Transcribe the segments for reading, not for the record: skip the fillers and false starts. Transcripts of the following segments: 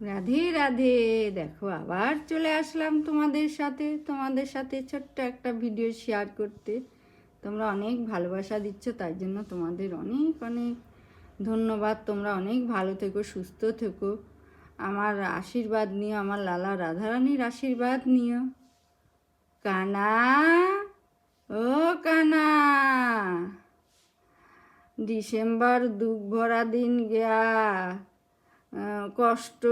রাধে রাধে। দেখো আবার চলে আসলাম তোমাদের সাথে ছোট্ট একটা ভিডিও শেয়ার করতে। তোমরা অনেক ভালোবাসা দিচ্ছ, তাই জন্য তোমাদের অনেক অনেক ধন্যবাদ। তোমরা অনেক ভালো থেকো, সুস্থ থেকো, আমার আশীর্বাদ নিও, আমার লালা রাধারানীর আশীর্বাদ নিও। কানা, ও কানা, ডিসেম্বর দুঃখ ভরা দিন গেয়া, কষ্ট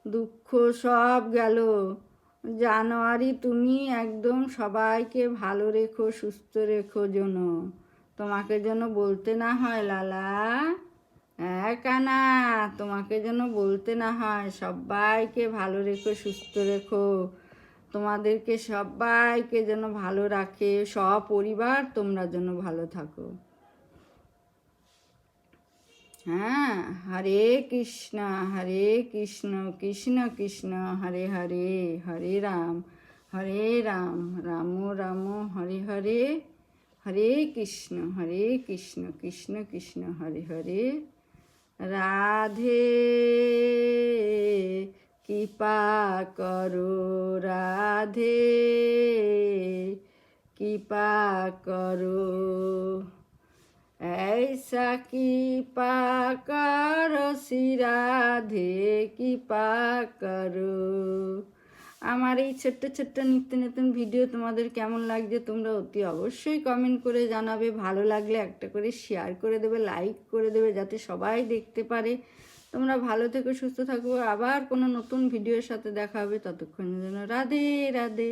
দুঃখ সব গেল। জানুয়ারি তুমি একদম সবাইকে ভালো রেখো, সুস্থ রেখো যেন, তোমাকে যেন বলতে না হয় লালা, হ্যাঁ কানা, তোমাকে যেন বলতে না হয় সবাইকে ভালো রেখো, সুস্থ রেখো, তোমাদেরকে সবাইকে যেন ভালো রাখে, সপরিবার তোমরা যেন ভালো থাকো। হ্যাঁ, হরে কৃষ্ণ কৃষ্ণ কৃষ্ণ হরে হরে, হরে রাম রাম রাম হরে হরে, হরে কৃষ্ণ কৃষ্ণ কৃষ্ণ হরে হরে। রাধে কৃপা করো, রাধে কৃপা করো, ऐसा কৃপা করো শ্রী রাধে, কৃপা করো। আমার এই ছোট্ট ছোট্ট নিত্য নতুন ভিডিও তোমাদের কেমন লাগছে তোমরা অতি অবশ্যই কমেন্ট করে জানাবে। ভালো লাগলে একটা করে শেয়ার করে দেবে, লাইক করে দেবে, যাতে সবাই দেখতে পারে। তোমরা ভালো থেকো, সুস্থ থাকো, আবার কোনো নতুন ভিডিওর সাথে দেখা হবে। ততক্ষণের জন্য রাধে রাধে।